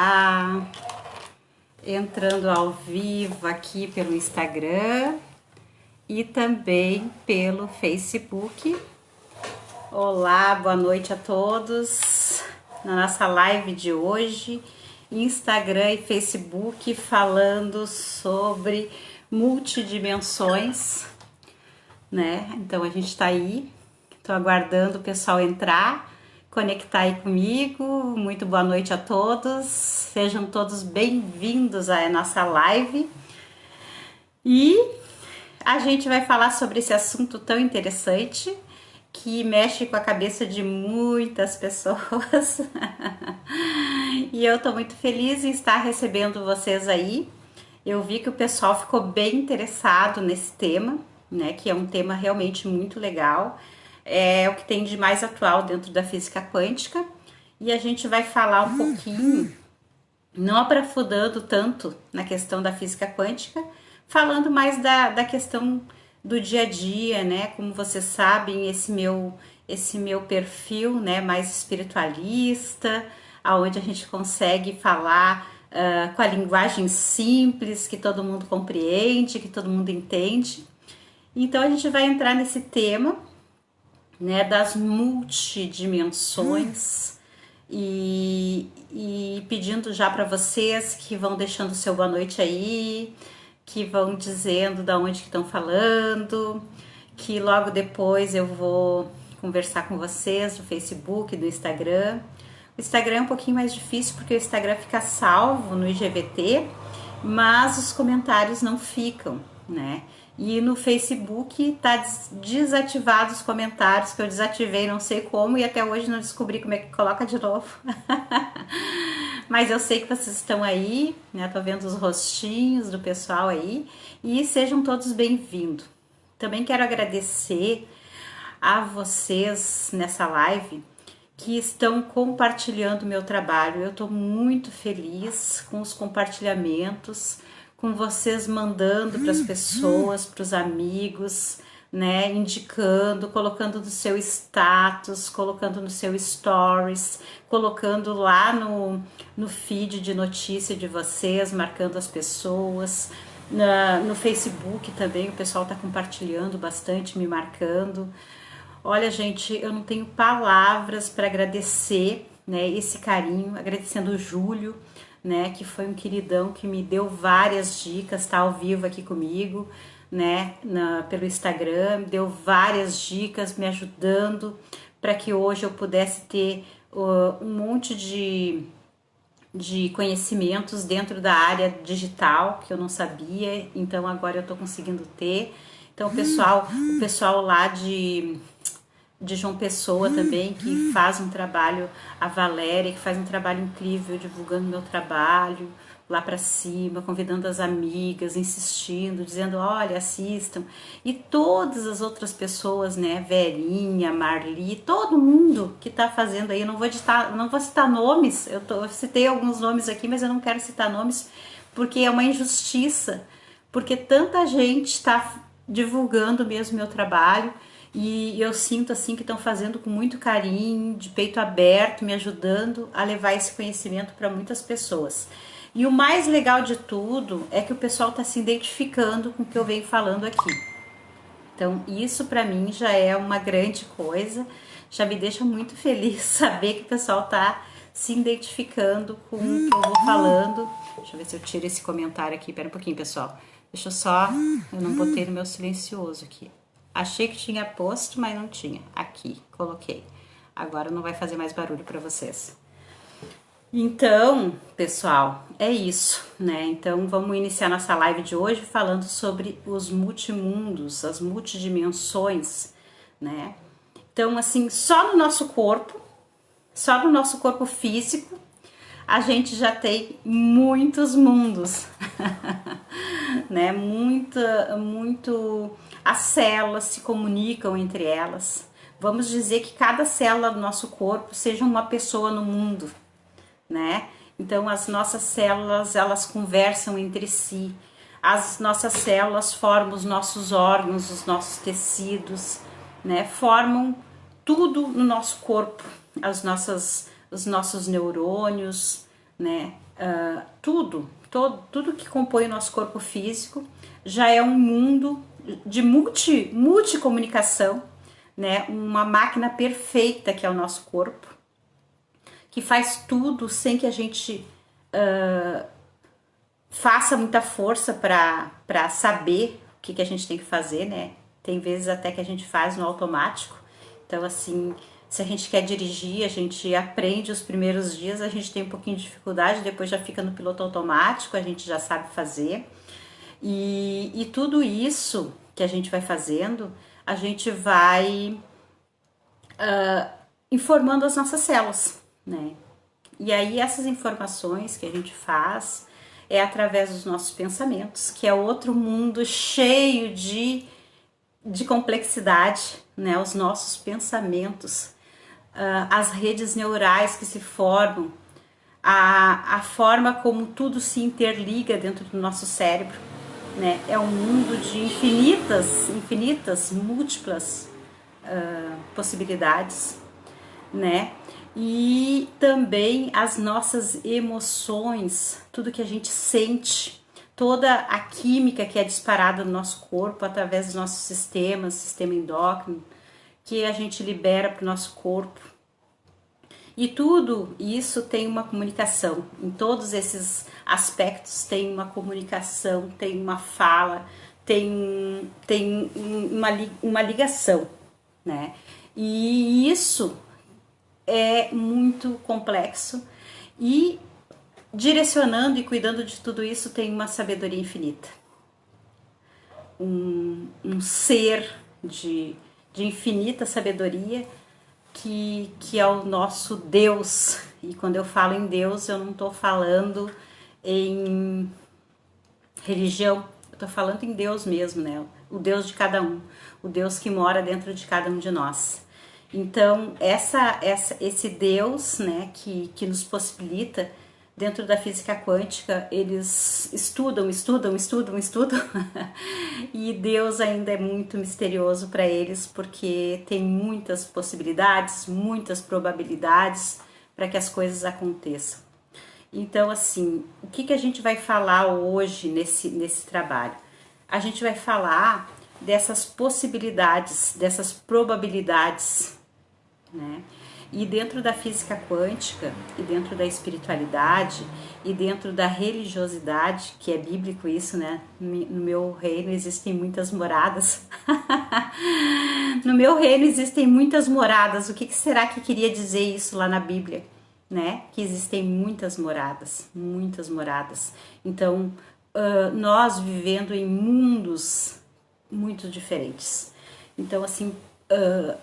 Olá, entrando ao vivo aqui pelo Instagram e também pelo Facebook. Olá, boa noite a todos. Na nossa live de hoje, Instagram e Facebook falando sobre multidimensões, né? Então a gente tá aí, tô aguardando o pessoal entrar, conectar aí comigo. Muito boa noite a todos, sejam todos bem-vindos à nossa live. E a gente vai falar sobre esse assunto tão interessante que mexe com a cabeça de muitas pessoas. E eu tô muito feliz em estar recebendo vocês aí. Eu vi que o pessoal ficou bem interessado nesse tema, né? Que é um tema realmente muito legal. É o que tem de mais atual dentro da física quântica. E a gente vai falar um pouquinho, não aprofundando tanto na questão da física quântica, falando mais da questão do dia a dia, né? Como vocês sabem, esse meu perfil, né, mais espiritualista, aonde a gente consegue falar com a linguagem simples, que todo mundo compreende, que todo mundo entende. Então a gente vai entrar nesse tema, né, das multidimensões e pedindo já para vocês que vão deixando o seu boa noite aí, que vão dizendo da onde que estão falando, que logo depois eu vou conversar com vocês no Facebook, no Instagram. O Instagram é um pouquinho mais difícil porque o Instagram fica salvo no IGVT, mas os comentários não ficam, né? E no Facebook tá desativado os comentários, que eu desativei não sei como e até hoje não descobri como é que coloca de novo. Mas eu sei que vocês estão aí, né? Tô vendo os rostinhos do pessoal aí e sejam todos bem-vindos. Também quero agradecer a vocês nessa live que estão compartilhando o meu trabalho. Eu tô muito feliz com os compartilhamentos, com vocês mandando para as pessoas, para os amigos, né, indicando, colocando no seu status, colocando no seu stories, colocando lá no feed de notícia de vocês, marcando as pessoas. No Facebook também o pessoal está compartilhando bastante, me marcando. Olha, gente, eu não tenho palavras para agradecer, né, esse carinho, agradecendo o Júlio, né, que foi um queridão que me deu várias dicas, tá ao vivo aqui comigo, né, pelo Instagram, deu várias dicas me ajudando para que hoje eu pudesse ter um monte de conhecimentos dentro da área digital que eu não sabia, então agora eu tô conseguindo ter. Então o pessoal lá de João Pessoa também, que faz um trabalho, a Valéria, que faz um trabalho incrível divulgando meu trabalho lá para cima, convidando as amigas, insistindo, dizendo, olha, assistam. E todas as outras pessoas, né, Verinha, Marli, todo mundo que tá fazendo aí, eu não vou citar nomes, eu citei alguns nomes aqui, mas eu não quero citar nomes, porque é uma injustiça, porque tanta gente está divulgando mesmo meu trabalho, e eu sinto assim que estão fazendo com muito carinho, de peito aberto, me ajudando a levar esse conhecimento para muitas pessoas. E o mais legal de tudo é que o pessoal está se identificando com o que eu venho falando aqui. Então isso para mim já é uma grande coisa, já me deixa muito feliz saber que o pessoal está se identificando com o que eu vou falando. Deixa eu ver se eu tiro esse comentário aqui, pera um pouquinho, pessoal. Deixa eu só, eu não botei no meu silencioso aqui. Achei que tinha posto, mas não tinha. Aqui, coloquei. Agora não vai fazer mais barulho para vocês. Então, pessoal, é isso, né? Então, vamos iniciar nossa live de hoje falando sobre os multimundos, as multidimensões, né? Então, assim, só no nosso corpo físico, a gente já tem muitos mundos, né? As células se comunicam entre elas. Vamos dizer que cada célula do nosso corpo seja uma pessoa no mundo, né? Então as nossas células, elas conversam entre si. As nossas células formam os nossos órgãos, os nossos tecidos, né? Formam tudo no nosso corpo, os nossos neurônios, né? Tudo que compõe o nosso corpo físico já é um mundo de multicomunicação, né? Uma máquina perfeita que é o nosso corpo, que faz tudo sem que a gente faça muita força para saber o que a gente tem que fazer, né? Tem vezes até que a gente faz no automático. Então, assim, se a gente quer dirigir, a gente aprende os primeiros dias, a gente tem um pouquinho de dificuldade, depois já fica no piloto automático, a gente já sabe fazer. E tudo isso que a gente vai fazendo, a gente vai informando as nossas células, né? E aí essas informações que a gente faz é através dos nossos pensamentos, que é outro mundo cheio de complexidade, né? Os nossos pensamentos, as redes neurais que se formam, a forma como tudo se interliga dentro do nosso cérebro, né? É um mundo de infinitas, múltiplas possibilidades, né? E também as nossas emoções, tudo que a gente sente, toda a química que é disparada no nosso corpo através dos nossos sistemas, sistema endócrino, que a gente libera para o nosso corpo. E tudo isso tem uma comunicação, em todos esses aspectos tem uma comunicação, tem uma fala, tem uma ligação, né? E isso é muito complexo e direcionando e cuidando de tudo isso tem uma sabedoria infinita. Um ser de infinita sabedoria que é o nosso Deus. E quando eu falo em Deus, eu não estou falando em religião, eu estou falando em Deus mesmo, né? O Deus de cada um, o Deus que mora dentro de cada um de nós. Então, esse Deus, né, que nos possibilita, dentro da física quântica, eles estudam, e Deus ainda é muito misterioso para eles, porque tem muitas possibilidades, muitas probabilidades para que as coisas aconteçam. Então, assim, o que a gente vai falar hoje nesse trabalho? A gente vai falar dessas possibilidades, dessas probabilidades, né? E dentro da física quântica, e dentro da espiritualidade, e dentro da religiosidade, que é bíblico isso, né? No meu reino existem muitas moradas. No meu reino existem muitas moradas. O que será que queria dizer isso lá na Bíblia? Né? Que existem muitas moradas, muitas moradas. Então, nós vivendo em mundos muito diferentes. Então, assim,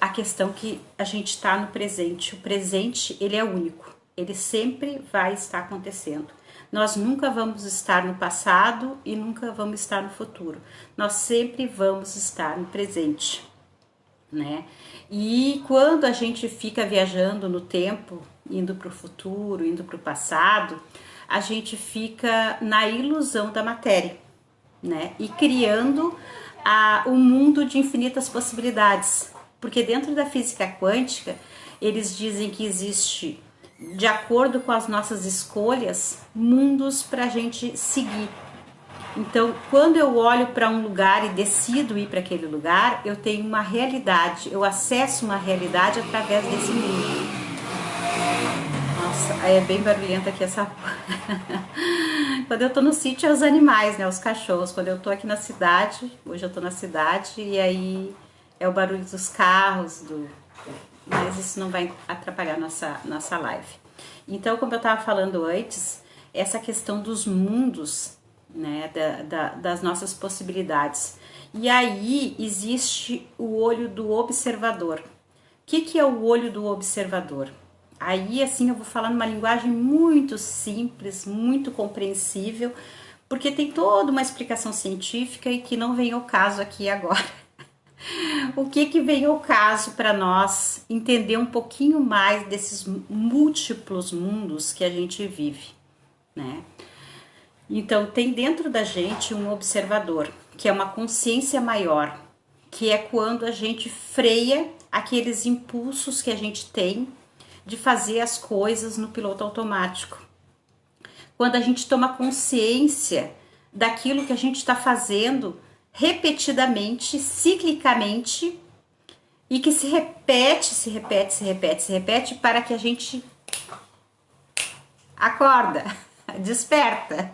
a questão que a gente está no presente. O presente, ele é único. Ele sempre vai estar acontecendo. Nós nunca vamos estar no passado e nunca vamos estar no futuro. Nós sempre vamos estar no presente, né? E quando a gente fica viajando no tempo, indo para o futuro, indo para o passado, a gente fica na ilusão da matéria, né? E criando um mundo de infinitas possibilidades. Porque dentro da física quântica, eles dizem que existe, de acordo com as nossas escolhas, mundos para a gente seguir. Então, quando eu olho para um lugar e decido ir para aquele lugar, eu tenho uma realidade, eu acesso uma realidade através desse mundo. Nossa, é bem barulhenta aqui essa... Quando eu tô no sítio é os animais, né, os cachorros. Quando eu tô aqui na cidade, hoje eu tô na cidade, e aí é o barulho dos carros, mas isso não vai atrapalhar nossa live. Então, como eu tava falando antes, essa questão dos mundos, né, das nossas possibilidades. E aí existe o olho do observador. O que é o olho do observador? Aí, assim, eu vou falar numa linguagem muito simples, muito compreensível, porque tem toda uma explicação científica e que não vem ao caso aqui agora. O que vem ao caso para nós entender um pouquinho mais desses múltiplos mundos que a gente vive, né? Então, tem dentro da gente um observador, que é uma consciência maior, que é quando a gente freia aqueles impulsos que a gente tem de fazer as coisas no piloto automático. quando a gente toma consciência daquilo que a gente está fazendo repetidamente, ciclicamente, e que se repete, se repete, se repete, se repete, para que a gente acorda, desperta.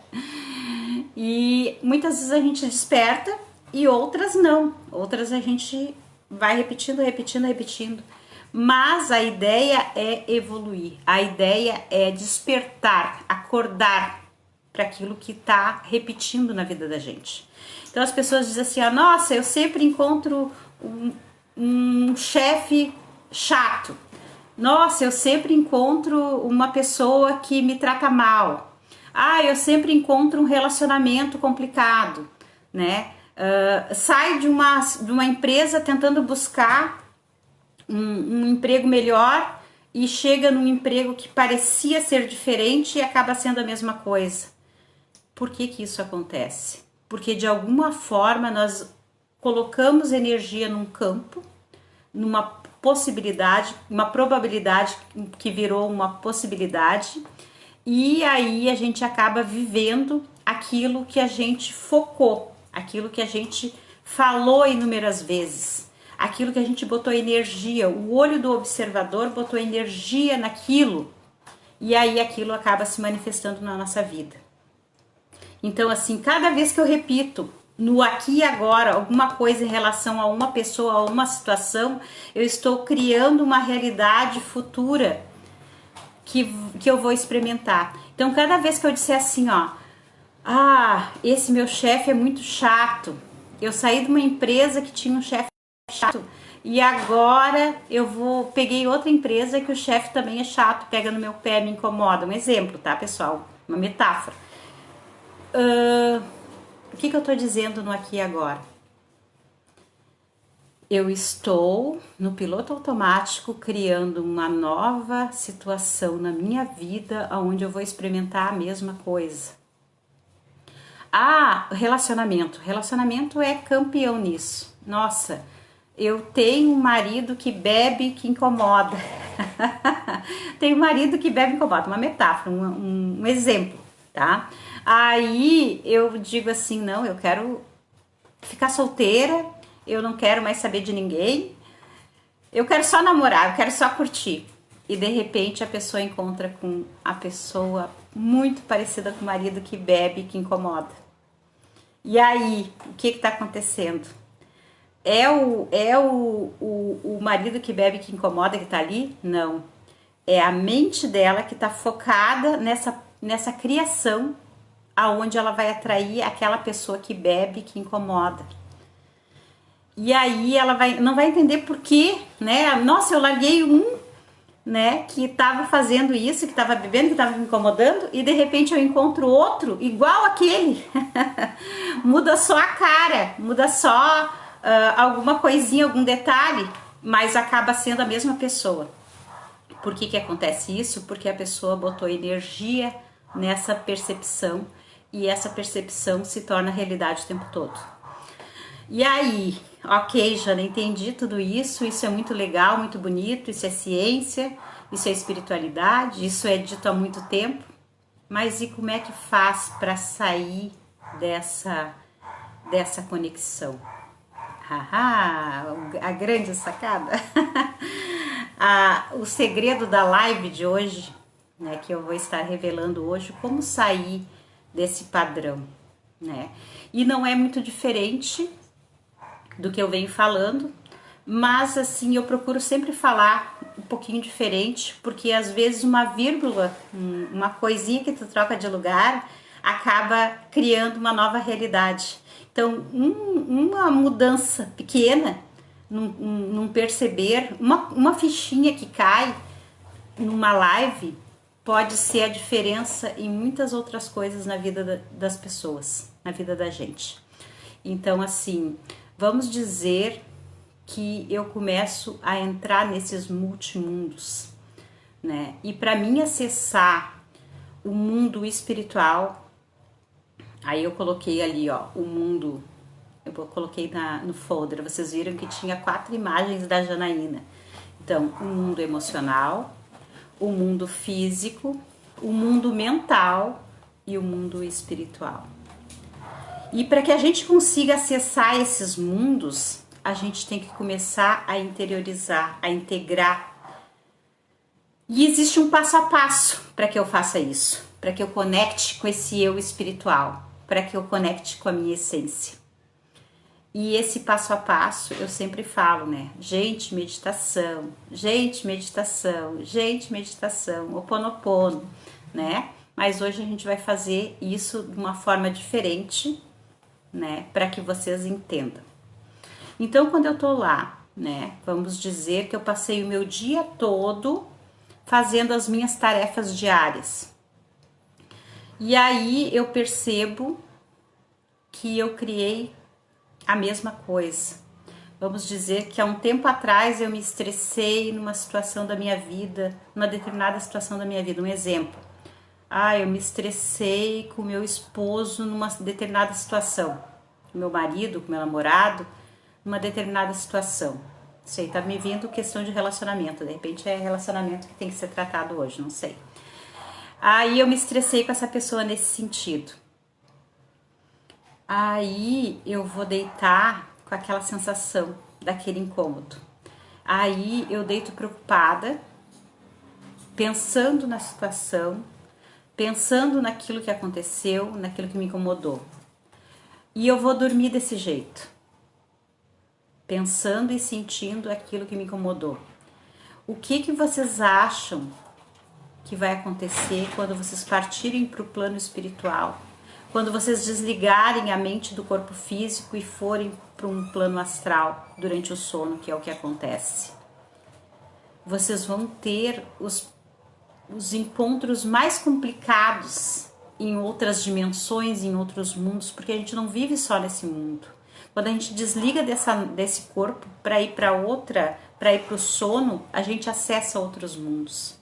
E muitas vezes a gente desperta e outras não. Outras a gente vai repetindo, repetindo, repetindo. Mas a ideia é evoluir, a ideia é despertar, acordar para aquilo que está repetindo na vida da gente. Então as pessoas dizem assim, nossa, eu sempre encontro um chefe chato. Nossa, eu sempre encontro uma pessoa que me trata mal. Eu sempre encontro um relacionamento complicado, né? Sai de uma empresa tentando buscar um emprego melhor e chega num emprego que parecia ser diferente e acaba sendo a mesma coisa. Por que que isso acontece? Porque de alguma forma nós colocamos energia num campo, numa possibilidade, uma probabilidade que virou uma possibilidade, e aí a gente acaba vivendo aquilo que a gente focou, aquilo que a gente falou inúmeras vezes, aquilo que a gente botou energia, o olho do observador botou energia naquilo, e aí aquilo acaba se manifestando na nossa vida. Então, assim, cada vez que eu repito no aqui e agora alguma coisa em relação a uma pessoa, a uma situação, eu estou criando uma realidade futura que eu vou experimentar. Então, cada vez que eu disser assim, esse meu chefe é muito chato, eu saí de uma empresa que tinha um chefe chato e agora peguei outra empresa que o chefe também é chato, pega no meu pé, me incomoda. Um exemplo, tá, pessoal? Uma metáfora. O que eu tô dizendo no aqui e agora? Eu estou no piloto automático criando uma nova situação na minha vida onde eu vou experimentar a mesma coisa. Relacionamento. Relacionamento é campeão nisso. Nossa, eu tenho um marido que bebe, que incomoda. Tenho um marido que bebe e incomoda. Uma metáfora, um exemplo, tá? Aí eu digo assim, não, eu quero ficar solteira, eu não quero mais saber de ninguém, eu quero só namorar, eu quero só curtir. E de repente a pessoa encontra com a pessoa muito parecida com o marido que bebe, que incomoda. E aí, o que está acontecendo? É o marido que bebe, que incomoda, que tá ali? Não. É a mente dela que tá focada nessa criação, aonde ela vai atrair aquela pessoa que bebe, que incomoda. E aí ela não vai entender por quê, né? Nossa, eu larguei né, que estava fazendo isso, que estava bebendo, que estava me incomodando, e de repente eu encontro outro igual aquele. Muda só a cara, muda só alguma coisinha, algum detalhe, mas acaba sendo a mesma pessoa. Por que acontece isso? Porque a pessoa botou energia nessa percepção e essa percepção se torna realidade o tempo todo. E aí, ok, já entendi tudo isso, isso é muito legal, muito bonito, isso é ciência, isso é espiritualidade, isso é dito há muito tempo, mas e como é que faz para sair dessa conexão? A grande sacada! O segredo da live de hoje, né, que eu vou estar revelando hoje, como sair desse padrão, né? E não é muito diferente do que eu venho falando, mas assim, eu procuro sempre falar um pouquinho diferente, porque às vezes uma vírgula, uma coisinha que tu troca de lugar, acaba criando uma nova realidade. Então, uma mudança pequena, num perceber, uma fichinha que cai numa live, pode ser a diferença em muitas outras coisas na vida das pessoas, na vida da gente. Então, assim, vamos dizer que eu começo a entrar nesses multimundos, né? E para mim acessar o mundo espiritual, aí eu coloquei ali, ó, o mundo, eu coloquei no folder, vocês viram que tinha 4 imagens da Janaína. Então, o mundo emocional, o mundo físico, o mundo mental e o mundo espiritual. E para que a gente consiga acessar esses mundos, a gente tem que começar a interiorizar, a integrar. E existe um passo a passo para que eu faça isso, para que eu conecte com esse eu espiritual, para que eu conecte com a minha essência. E esse passo a passo eu sempre falo, né? Gente, meditação, gente, meditação, gente, meditação, Ho'oponopono, né? Mas hoje a gente vai fazer isso de uma forma diferente, né? Para que vocês entendam. Então, quando eu tô lá, né? Vamos dizer que eu passei o meu dia todo fazendo as minhas tarefas diárias. E aí eu percebo que eu criei a mesma coisa. Vamos dizer que há um tempo atrás eu me estressei numa situação da minha vida, numa determinada situação da minha vida. Um exemplo. Eu me estressei com meu esposo numa determinada situação. Com meu marido, com meu namorado, numa determinada situação. Sei, tá me vindo questão de relacionamento. De repente é relacionamento que tem que ser tratado hoje, não sei. Aí eu me estressei com essa pessoa nesse sentido. Aí eu vou deitar com aquela sensação daquele incômodo. Aí eu deito preocupada, pensando na situação, pensando naquilo que aconteceu, naquilo que me incomodou. E eu vou dormir desse jeito, pensando e sentindo aquilo que me incomodou. O que vocês acham que vai acontecer quando vocês partirem para o plano espiritual? Quando vocês desligarem a mente do corpo físico e forem para um plano astral durante o sono, que é o que acontece. Vocês vão ter os encontros mais complicados em outras dimensões, em outros mundos, porque a gente não vive só nesse mundo. Quando a gente desliga desse corpo para ir para o sono, a gente acessa outros mundos.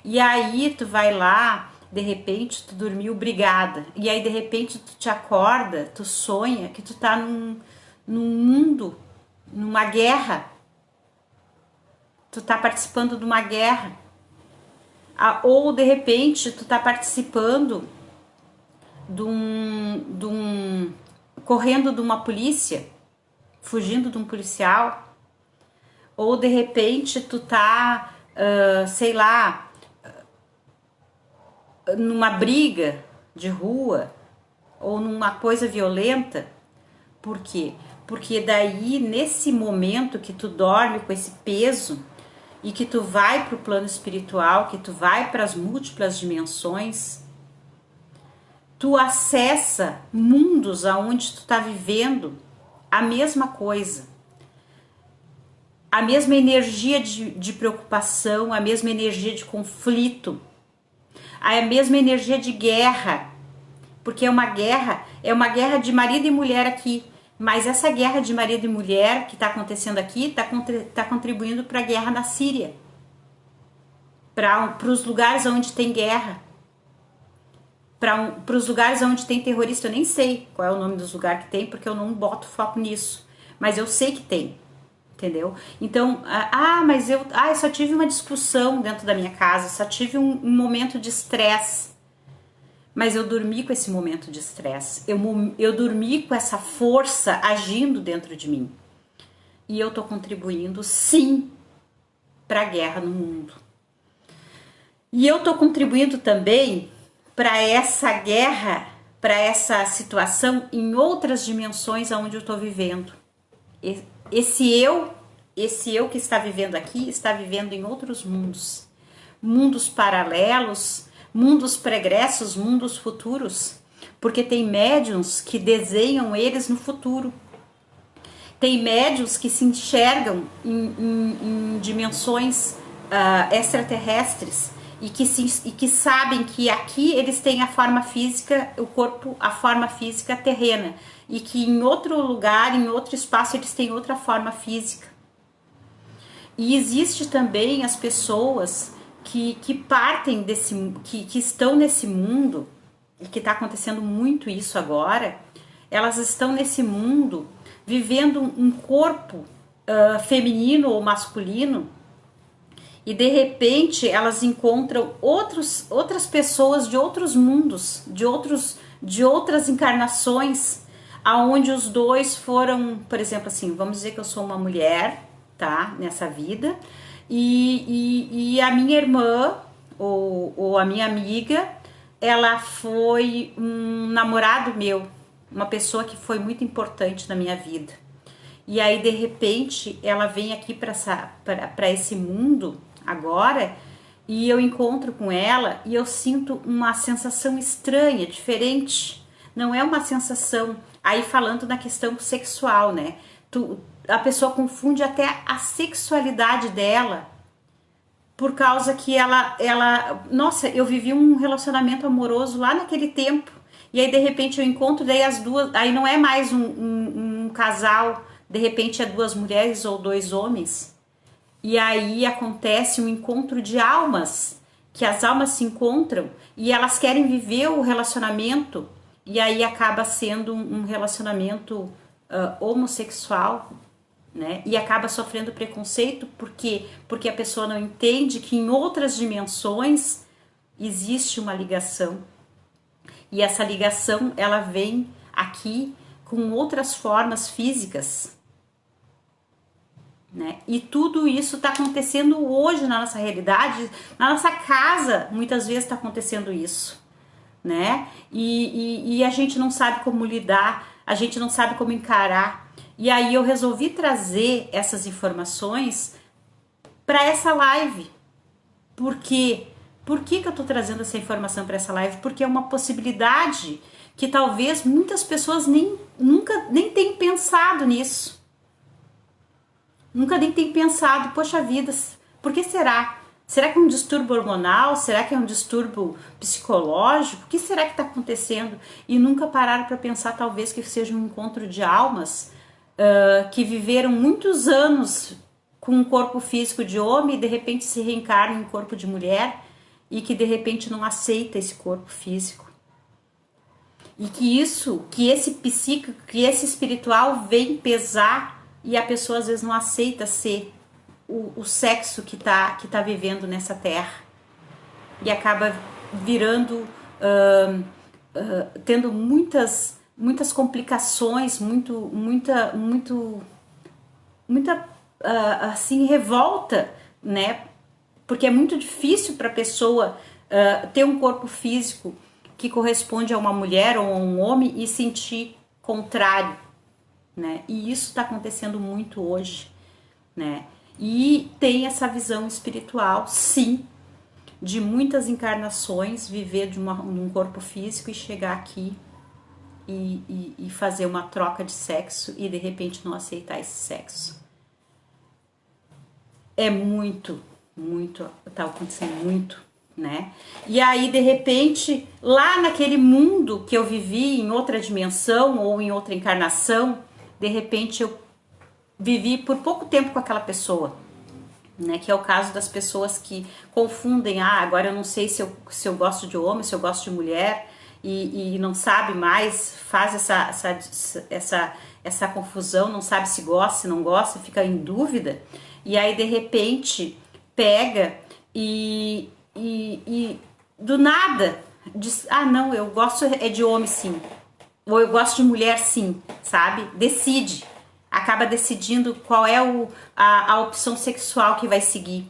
E aí tu vai lá, de repente tu dormiu brigada, e aí de repente tu te acorda, tu sonha que tu tá num mundo, numa guerra, tu tá participando de uma guerra, ou de repente tu tá participando correndo de uma polícia, fugindo de um policial, ou de repente tu tá, sei lá, numa briga de rua ou numa coisa violenta. Por quê? Porque daí nesse momento que tu dorme com esse peso e que tu vai para o plano espiritual, que tu vai para as múltiplas dimensões, tu acessa mundos aonde tu tá vivendo a mesma coisa, a mesma energia de preocupação, a mesma energia de conflito, a mesma energia de guerra, porque é uma guerra de marido e mulher aqui, mas essa guerra de marido e mulher que está acontecendo aqui tá contribuindo para a guerra na Síria, para os lugares onde tem guerra, para os lugares onde tem terrorista. Eu nem sei qual é o nome dos lugares que tem, porque eu não boto foco nisso, mas eu sei que tem. Entendeu? Então, mas eu só tive uma discussão dentro da minha casa, só tive um momento de estresse, mas eu dormi com esse momento de estresse, eu dormi com essa força agindo dentro de mim, e eu tô contribuindo sim para a guerra no mundo, e eu tô contribuindo também para essa guerra, para essa situação em outras dimensões onde eu tô vivendo. Esse eu que está vivendo aqui, está vivendo em outros mundos. Mundos paralelos, mundos pregressos, mundos futuros. Porque tem médiuns que desenham eles no futuro. Tem médiuns que se enxergam em dimensões extraterrestres e que sabem que aqui eles têm a forma física, o corpo, a forma física terrena, e que em outro lugar, em outro espaço, eles têm outra forma física. E existe também as pessoas que partem que estão nesse mundo, e que está acontecendo muito isso agora, elas estão nesse mundo vivendo um corpo feminino ou masculino, e de repente elas encontram outras pessoas de outros mundos, de outras encarnações, aonde os dois foram, por exemplo, assim, vamos dizer que eu sou uma mulher, tá, nessa vida, e a minha irmã ou a minha amiga, ela foi um namorado meu, uma pessoa que foi muito importante na minha vida. E aí, de repente, ela vem aqui para esse mundo agora, e eu encontro com ela e eu sinto uma sensação estranha, diferente. Não é uma sensação, aí falando na questão sexual, né? A pessoa confunde até a sexualidade dela, por causa que nossa, eu vivi um relacionamento amoroso lá naquele tempo, e aí de repente eu encontro daí as duas, aí não é mais um casal, de repente é duas mulheres ou dois homens, e aí acontece um encontro de almas, que as almas se encontram e elas querem viver o relacionamento, e aí acaba sendo um relacionamento homossexual, né? E acaba sofrendo preconceito porque a pessoa não entende que em outras dimensões existe uma ligação, e essa ligação ela vem aqui com outras formas físicas, né? E tudo isso está acontecendo hoje na nossa realidade, na nossa casa, muitas vezes está acontecendo isso, né? E a gente não sabe como lidar, a gente não sabe como encarar. E aí eu resolvi trazer essas informações para essa live. Por quê? Por que eu tô trazendo essa informação para essa live? Porque é uma possibilidade que talvez muitas pessoas nunca nem tenham pensado nisso. Nunca nem tenham pensado, poxa vida, por que será? Será que é um distúrbio hormonal? Será que é um distúrbio psicológico? O que será que está acontecendo? E nunca pararam para pensar talvez que seja um encontro de almas que viveram muitos anos com um corpo físico de homem e de repente se reencarnam em um corpo de mulher e que de repente não aceita esse corpo físico. E que esse psíquico, que esse espiritual vem pesar e a pessoa às vezes não aceita ser o sexo que tá vivendo nessa terra. E acaba virando, tendo muitas complicações, muita assim, revolta, né? Porque é muito difícil para a pessoa ter um corpo físico que corresponde a uma mulher ou a um homem e sentir contrário, né? E isso está acontecendo muito hoje, né? E tem essa visão espiritual, sim, de muitas encarnações, viver de um corpo físico e chegar aqui e fazer uma troca de sexo e de repente não aceitar esse sexo. É muito, tá acontecendo muito, né? E aí, de repente, lá naquele mundo que eu vivi, em outra dimensão ou em outra encarnação, de repente eu vivi por pouco tempo com aquela pessoa, né? Que é o caso das pessoas que confundem, agora eu não sei se eu gosto de homem, se eu gosto de mulher, e não sabe mais, faz essa confusão, não sabe se gosta, se não gosta, fica em dúvida, e aí de repente pega e do nada diz, não, eu gosto de homem sim, ou eu gosto de mulher sim, sabe? Acaba decidindo qual é a opção sexual que vai seguir.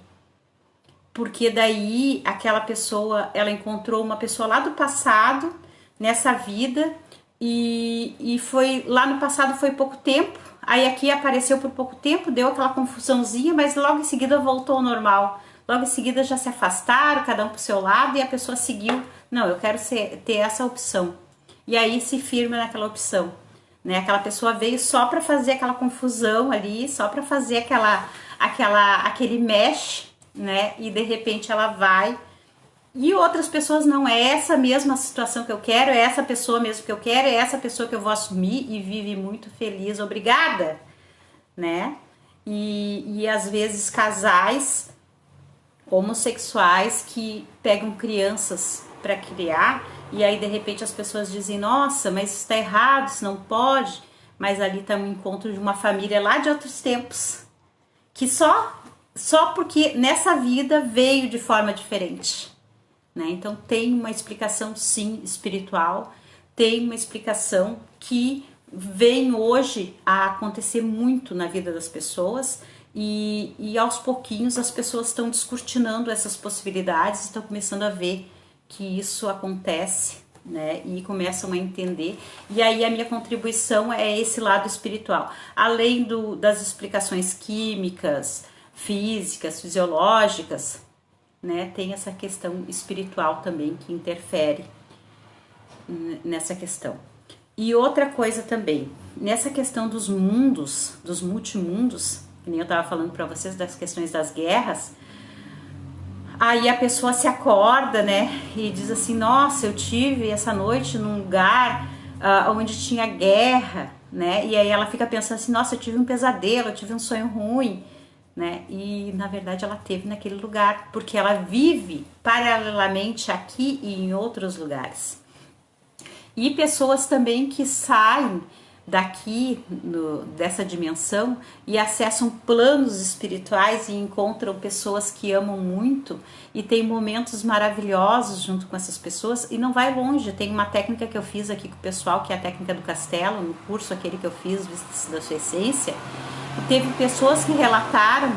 Porque daí aquela pessoa, ela encontrou uma pessoa lá do passado, nessa vida, e foi lá no passado foi pouco tempo, aí aqui apareceu por pouco tempo, deu aquela confusãozinha, mas logo em seguida voltou ao normal. Logo em seguida já se afastaram, cada um pro seu lado, e a pessoa seguiu, não, eu quero ter essa opção. E aí se firma naquela opção, né? Aquela pessoa veio só para fazer aquela confusão ali, só para fazer aquele mesh, né? E de repente ela vai, e outras pessoas não, é essa mesma situação que eu quero, é essa pessoa mesmo que eu quero, é essa pessoa que eu vou assumir e vive muito feliz, obrigada, né? E às vezes casais homossexuais que pegam crianças para criar, e aí de repente as pessoas dizem, nossa, mas isso está errado, isso não pode, mas ali está um encontro de uma família lá de outros tempos, que só só porque nessa vida veio de forma diferente, né? Então tem uma explicação sim espiritual, tem uma explicação que vem hoje a acontecer muito na vida das pessoas e aos pouquinhos as pessoas estão descortinando essas possibilidades, estão começando a ver que isso acontece, né? E começam a entender. E aí a minha contribuição é esse lado espiritual, além das explicações químicas, físicas, fisiológicas, né? Tem essa questão espiritual também que interfere nessa questão. E outra coisa também, nessa questão dos mundos, dos multimundos, que nem eu estava falando para vocês das questões das guerras, aí a pessoa se acorda, né, e diz assim, nossa, eu tive essa noite num lugar onde tinha guerra, né, e aí ela fica pensando assim, nossa, eu tive um pesadelo, eu tive um sonho ruim, né, e na verdade ela teve naquele lugar, porque ela vive paralelamente aqui e em outros lugares. E pessoas também que saem daqui, dessa dimensão, e acessam planos espirituais e encontram pessoas que amam muito e tem momentos maravilhosos junto com essas pessoas e não vai longe. Tem uma técnica que eu fiz aqui com o pessoal, que é a técnica do castelo, no curso aquele que eu fiz da sua essência. Teve pessoas que relataram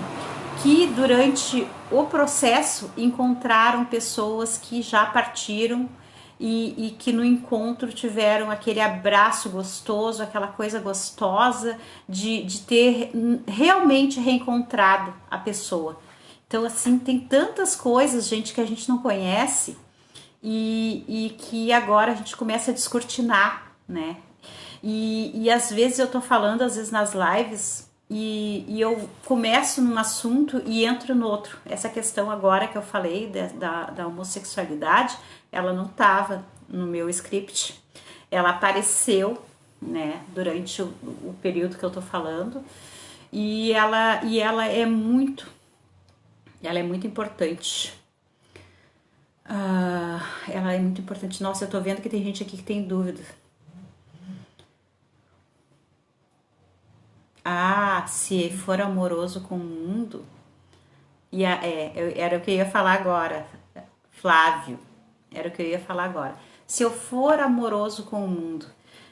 que durante o processo encontraram pessoas que já partiram e que no encontro tiveram aquele abraço gostoso, aquela coisa gostosa de ter realmente reencontrado a pessoa. Então, assim, tem tantas coisas, gente, que a gente não conhece e que agora a gente começa a descortinar, né? E às vezes eu tô falando, às vezes nas lives, e eu começo num assunto e entro no outro. Essa questão agora que eu falei da homossexualidade, ela não estava no meu script, ela apareceu, né, durante o período que eu tô falando, e ela é muito importante. Ela é muito importante. Nossa, eu tô vendo que tem gente aqui que tem dúvida. Se for amoroso com o mundo, era o que eu ia falar agora, Flávio, era o que eu ia falar agora. Se eu for amoroso com o mundo,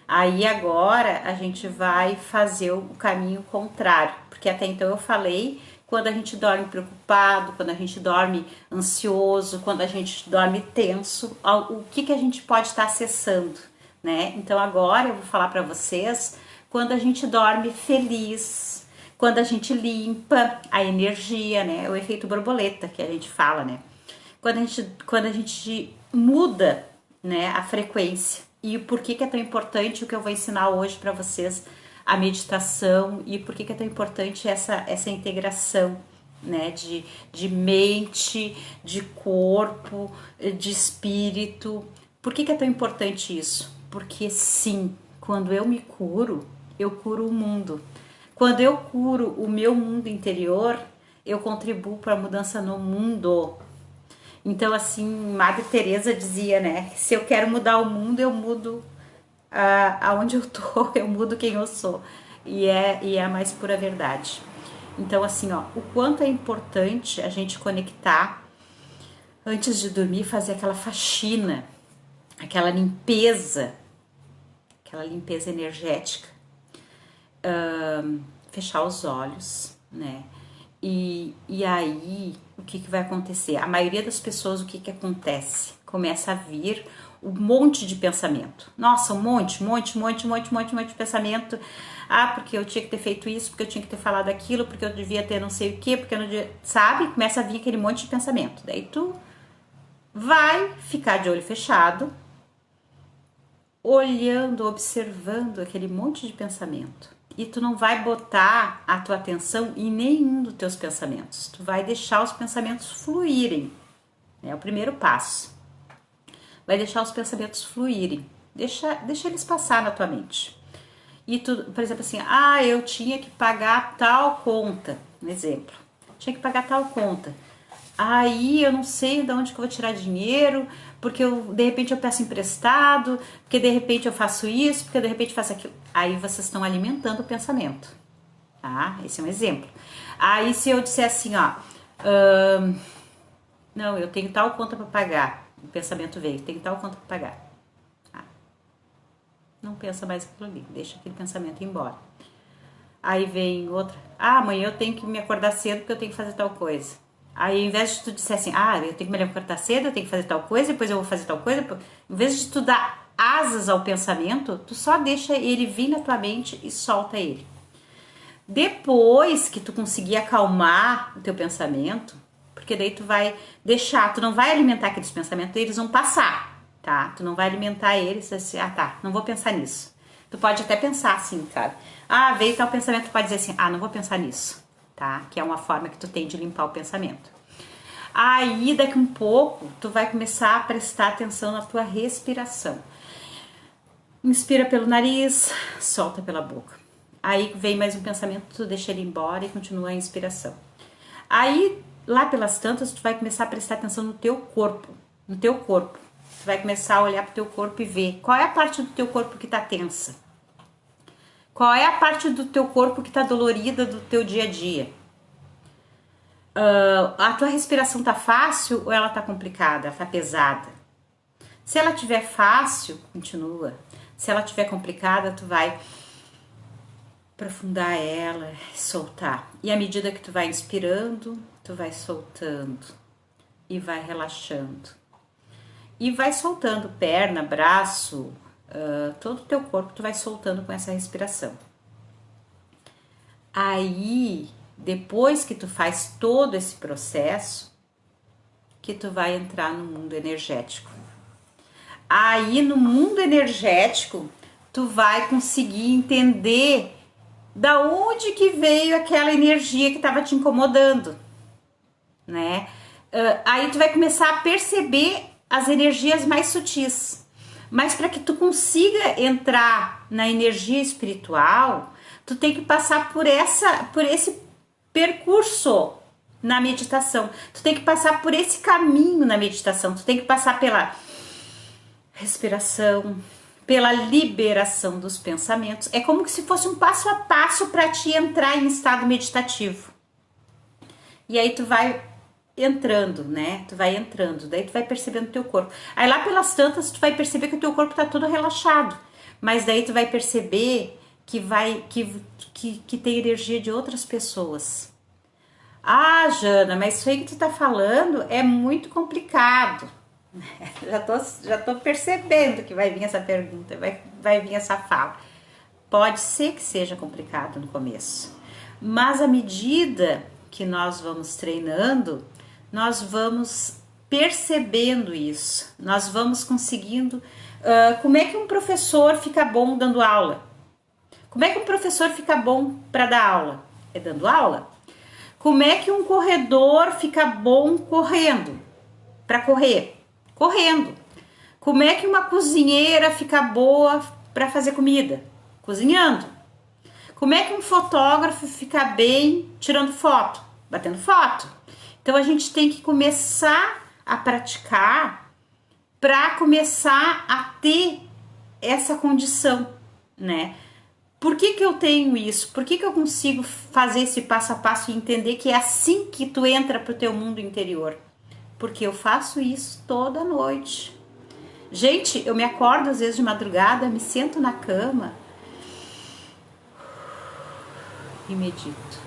aí agora a gente vai fazer o caminho contrário, porque até então eu falei quando a gente dorme preocupado, quando a gente dorme ansioso, quando a gente dorme tenso, o que a gente pode estar acessando, né? Então agora eu vou falar para vocês quando a gente dorme feliz, quando a gente limpa a energia, né? O efeito borboleta que a gente fala, né? Quando a gente muda, né, a frequência. E por que é tão importante o que eu vou ensinar hoje para vocês, a meditação, e por que é tão importante essa integração, né, de mente, de corpo, de espírito. Por que é tão importante isso? Porque sim, quando eu me curo, eu curo o mundo. Quando eu curo o meu mundo interior, eu contribuo para a mudança no mundo. Então, assim, Madre Teresa dizia, né? Se eu quero mudar o mundo, eu mudo aonde eu tô, eu mudo quem eu sou. E é a mais pura verdade. Então, assim, ó, o quanto é importante a gente conectar antes de dormir, fazer aquela faxina, aquela limpeza energética, fechar os olhos, né? E aí, o que vai acontecer? A maioria das pessoas, o que acontece? Começa a vir um monte de pensamento. Nossa, um monte de pensamento. Porque eu tinha que ter feito isso, porque eu tinha que ter falado aquilo, porque eu devia ter não sei o quê, porque eu não devia... Sabe? Começa a vir aquele monte de pensamento. Daí tu vai ficar de olho fechado, olhando, observando aquele monte de pensamento. E tu não vai botar a tua atenção em nenhum dos teus pensamentos. Tu vai deixar os pensamentos fluírem. É o primeiro passo. Vai deixar os pensamentos fluírem. Deixa eles passar na tua mente. E tu, por exemplo, assim, eu tinha que pagar tal conta. Um exemplo. Tinha que pagar tal conta. Aí eu não sei de onde que eu vou tirar dinheiro, porque de repente eu peço emprestado, porque de repente eu faço isso, porque de repente eu faço aquilo. Aí vocês estão alimentando o pensamento. tá? Esse é um exemplo. Aí se eu disser assim, ó, não, eu tenho tal conta para pagar, o pensamento veio, tenho tal conta para pagar. Ah, não pensa mais aquilo ali, deixa aquele pensamento ir embora. Aí vem outra, amanhã eu tenho que me acordar cedo porque eu tenho que fazer tal coisa. Aí ao invés de tu disser assim, eu tenho que me acordar cedo, eu tenho que fazer tal coisa, depois eu vou fazer tal coisa, em vez de tu dar asas ao pensamento, tu só deixa ele vir na tua mente e solta ele. Depois que tu conseguir acalmar o teu pensamento, porque daí tu vai deixar, tu não vai alimentar aqueles pensamentos, eles vão passar, tá? Tu não vai alimentar eles assim, tá, não vou pensar nisso. Tu pode até pensar assim, sabe? Veio tal pensamento, tu pode dizer assim, não vou pensar nisso, tá? Que é uma forma que tu tem de limpar o pensamento. Aí, daqui um pouco, tu vai começar a prestar atenção na tua respiração. Inspira pelo nariz, solta pela boca. Aí vem mais um pensamento, tu deixa ele embora e continua a inspiração. Aí, lá pelas tantas, tu vai começar a prestar atenção no teu corpo. No teu corpo. Tu vai começar a olhar pro teu corpo e ver qual é a parte do teu corpo que tá tensa. Qual é a parte do teu corpo que tá dolorida do teu dia a dia. A tua respiração tá fácil ou ela tá complicada, tá pesada? Se ela tiver fácil, continua. Se ela tiver complicada, tu vai aprofundar ela, soltar. E à medida que tu vai inspirando, tu vai soltando e vai relaxando. E vai soltando perna, braço, todo o teu corpo tu vai soltando com essa respiração. Aí, depois que tu faz todo esse processo, que tu vai entrar no mundo energético. Aí, no mundo energético, tu vai conseguir entender da onde que veio aquela energia que estava te incomodando, né? Aí tu vai começar a perceber as energias mais sutis. Mas para que tu consiga entrar na energia espiritual, tu tem que passar por esse percurso na meditação. Tu tem que passar por esse caminho na meditação. Tu tem que passar pela respiração, pela liberação dos pensamentos. É como se fosse um passo a passo para te entrar em estado meditativo. E aí tu vai entrando, né? Tu vai entrando, daí tu vai percebendo o teu corpo. Aí lá pelas tantas tu vai perceber que o teu corpo tá todo relaxado. Mas daí tu vai perceber que tem energia de outras pessoas. Jana, mas isso aí que tu tá falando é muito complicado. Já tô percebendo que vai vir essa pergunta, vai vir essa fala. Pode ser que seja complicado no começo, mas à medida que nós vamos treinando, nós vamos percebendo isso, nós vamos conseguindo. Como é que um professor fica bom dando aula? Como é que um professor fica bom para dar aula? É dando aula? Como é que um corredor fica bom correndo? Para correr? Correndo. Como é que uma cozinheira fica boa para fazer comida? Cozinhando. Como é que um fotógrafo fica bem tirando foto? Batendo foto. Então a gente tem que começar a praticar para começar a ter essa condição, né? Por que eu tenho isso? Por que eu consigo fazer esse passo a passo e entender que é assim que tu entra pro teu mundo interior? Porque eu faço isso toda noite. Gente, eu me acordo às vezes de madrugada, me sento na cama e medito.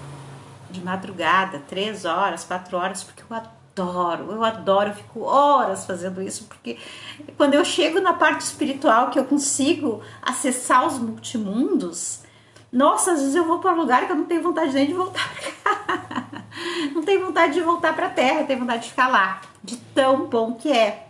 De madrugada, 3 horas, 4 horas, porque eu adoro, eu fico horas fazendo isso, porque quando eu chego na parte espiritual, que eu consigo acessar os multimundos, nossa, às vezes eu vou para um lugar que eu não tenho vontade nem de voltar pra cá. Não tenho vontade de voltar pra terra, eu tenho vontade de ficar lá, de tão bom que é.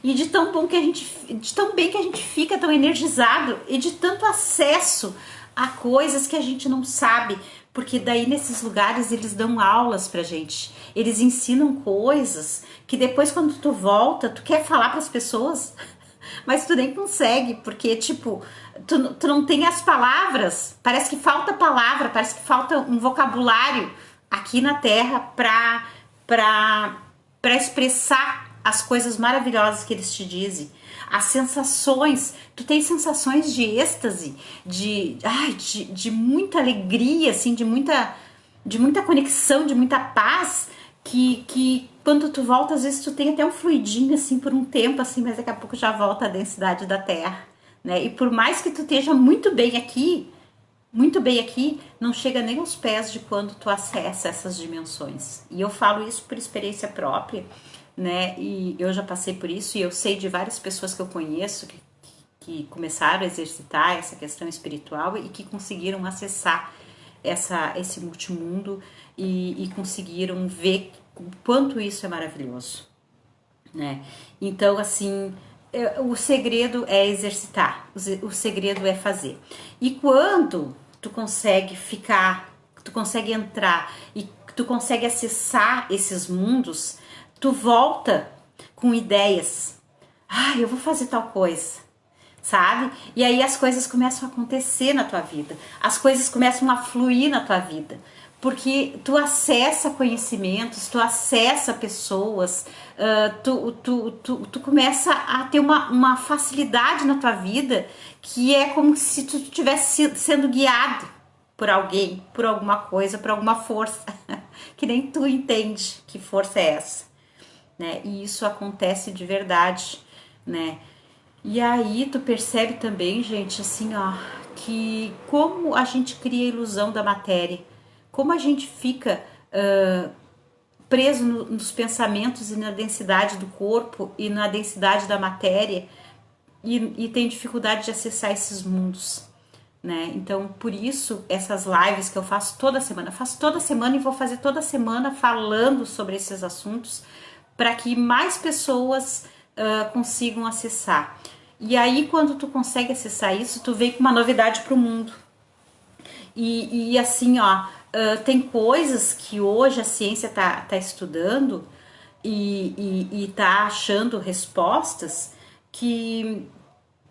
E de tão bom de tão bem que a gente fica, tão energizado, e de tanto acesso a coisas que a gente não sabe, porque daí nesses lugares eles dão aulas pra gente, eles ensinam coisas que depois quando tu volta, tu quer falar pras pessoas, mas tu nem consegue, porque tipo, tu não tem as palavras, parece que falta palavra, parece que falta um vocabulário aqui na Terra pra expressar as coisas maravilhosas que eles te dizem, as sensações, tu tem sensações de êxtase, de muita alegria, assim, de muita conexão, de muita paz, que quando tu volta, às vezes tu tem até um fluidinho, assim, por um tempo, assim, mas daqui a pouco já volta a densidade da Terra, né? E por mais que tu esteja muito bem aqui, não chega nem aos pés de quando tu acessa essas dimensões. E eu falo isso por experiência própria, né? E eu já passei por isso, e eu sei de várias pessoas que eu conheço que começaram a exercitar essa questão espiritual e que conseguiram acessar esse multimundo e conseguiram ver o quanto isso é maravilhoso, né? Então, assim, o segredo é exercitar, o segredo é fazer. E quando tu consegue tu consegue entrar e tu consegue acessar esses mundos, tu volta com ideias. Eu vou fazer tal coisa, sabe? E aí as coisas começam a acontecer na tua vida, as coisas começam a fluir na tua vida, porque tu acessa conhecimentos, tu acessa pessoas, tu começa a ter uma facilidade na tua vida que é como se tu estivesse sendo guiado por alguém, por alguma coisa, por alguma força, que nem tu entende que força é essa, né? E isso acontece de verdade, né? E aí tu percebe também, gente, assim, ó, que como a gente cria a ilusão da matéria, como a gente fica preso nos pensamentos e na densidade do corpo e na densidade da matéria e tem dificuldade de acessar esses mundos, né? Então, por isso, essas lives que eu faço toda semana e vou fazer toda semana falando sobre esses assuntos para que mais pessoas consigam acessar. E aí, quando tu consegue acessar isso, tu vem com uma novidade para o mundo. E assim, ó, tem coisas que hoje a ciência tá estudando e tá achando respostas que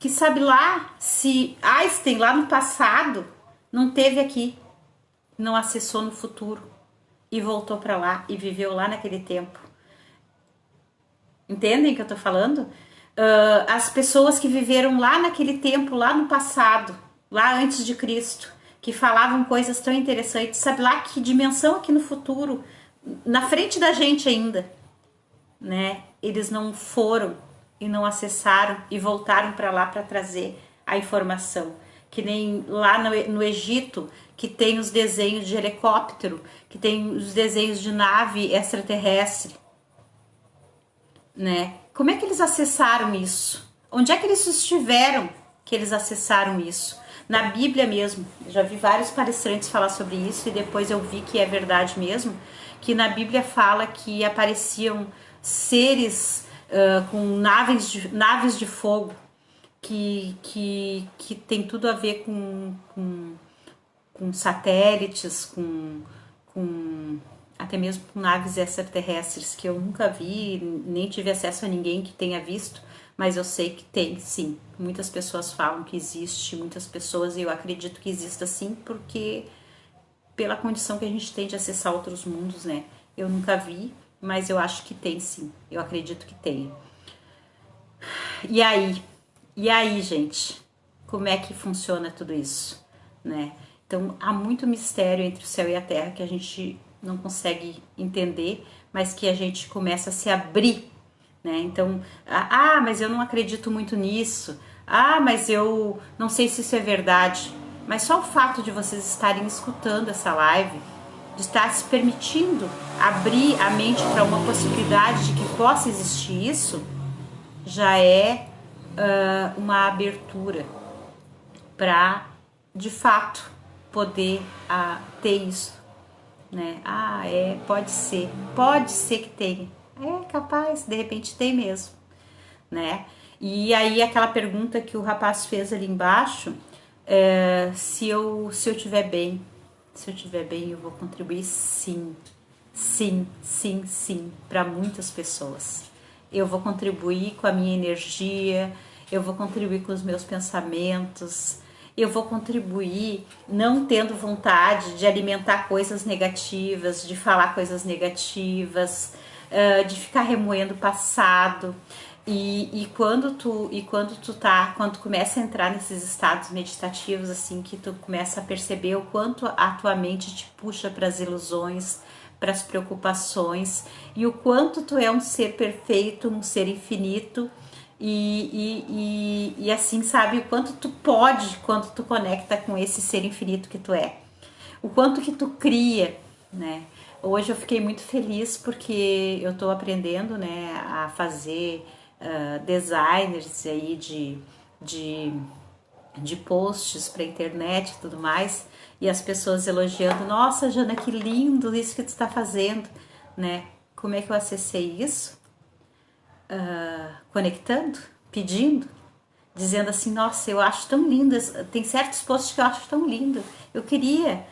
sabe lá se Einstein lá no passado não teve aqui, não acessou no futuro e voltou para lá e viveu lá naquele tempo. Entendem o que eu tô falando? As pessoas que viveram lá naquele tempo, lá no passado, lá antes de Cristo, que falavam coisas tão interessantes, sabe lá que dimensão aqui no futuro, na frente da gente ainda, né? Eles não foram e não acessaram e voltaram para lá para trazer a informação. Que nem lá no Egito, que tem os desenhos de helicóptero, que tem os desenhos de nave extraterrestre, né? Como é que eles acessaram isso? Onde é que eles estiveram que eles acessaram isso? Na Bíblia mesmo, eu já vi vários palestrantes falar sobre isso e depois eu vi que é verdade mesmo, que na Bíblia fala que apareciam seres com naves de fogo que tem tudo a ver com satélites, até mesmo com naves extraterrestres que eu nunca vi, nem tive acesso a ninguém que tenha visto, mas eu sei que tem, sim. Muitas pessoas falam que existe, muitas pessoas, e eu acredito que exista sim, porque pela condição que a gente tem de acessar outros mundos, né? Eu nunca vi, mas eu acho que tem sim, eu acredito que tem. E aí, gente, como é que funciona tudo isso, né? Então, há muito mistério entre o céu e a terra que a gente não consegue entender, mas que a gente começa a se abrir, né? Então, mas eu não acredito muito nisso. Mas eu não sei se isso é verdade. Mas só o fato de vocês estarem escutando essa live, de estar se permitindo abrir a mente para uma possibilidade de que possa existir isso, já é uma abertura para, de fato, poder ter isso, né? Pode ser que tenha. É capaz, de repente tem mesmo, né? E aí aquela pergunta que o rapaz fez ali embaixo, se eu estiver bem, eu vou contribuir sim, para muitas pessoas. Eu vou contribuir com a minha energia, eu vou contribuir com os meus pensamentos, eu vou contribuir não tendo vontade de alimentar coisas negativas, de falar coisas negativas, de ficar remoendo o passado. Quando tu começa a entrar nesses estados meditativos, assim, que tu começa a perceber o quanto a tua mente te puxa para as ilusões, para as preocupações, e o quanto tu é um ser perfeito, um ser infinito, e assim, sabe, o quanto tu pode quando tu conecta com esse ser infinito que tu é, o quanto que tu cria, né? Hoje eu fiquei muito feliz porque eu estou aprendendo, né, a fazer designers aí de, de posts para internet e tudo mais, e as pessoas elogiando, nossa, Jana, que lindo isso que tu está fazendo, né? Como é que eu acessei isso? Conectando, pedindo, dizendo assim, nossa, eu acho tão lindo, tem certos posts que eu acho tão lindo, eu queria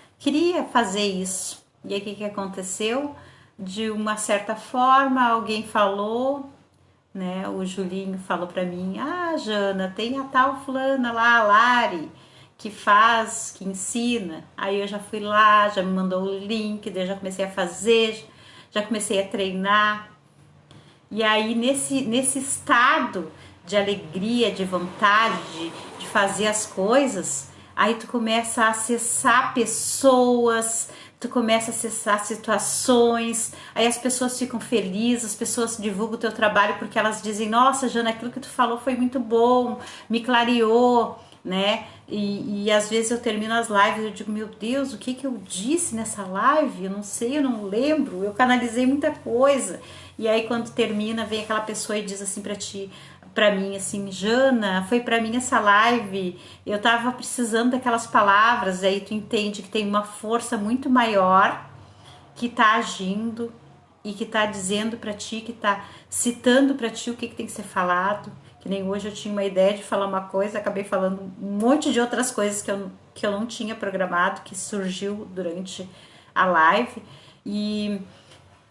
fazer isso. E aí o que aconteceu? De uma certa forma, alguém falou, né? O Julinho falou para mim, ah, Jana, tem a tal fulana lá, a Lari, que faz, que ensina. Aí eu já fui lá, já me mandou o link, daí eu já comecei a fazer, já comecei a treinar. E aí, nesse estado de alegria, de vontade, de fazer as coisas, aí tu começa a acessar pessoas, tu começa a acessar situações, aí as pessoas ficam felizes, as pessoas divulgam o teu trabalho porque elas dizem, nossa, Jana, aquilo que tu falou foi muito bom, me clareou, né? E às vezes eu termino as lives e eu digo, meu Deus, o que eu disse nessa live? Eu não sei, eu não lembro, eu canalizei muita coisa. E aí quando termina, vem aquela pessoa e diz assim pra ti, pra mim assim, Jana, foi pra mim essa live, eu tava precisando daquelas palavras, aí tu entende que tem uma força muito maior que tá agindo e que tá dizendo pra ti, que tá citando pra ti o que tem que ser falado. Que nem hoje eu tinha uma ideia de falar uma coisa, acabei falando um monte de outras coisas que eu não tinha programado, que surgiu durante a live. E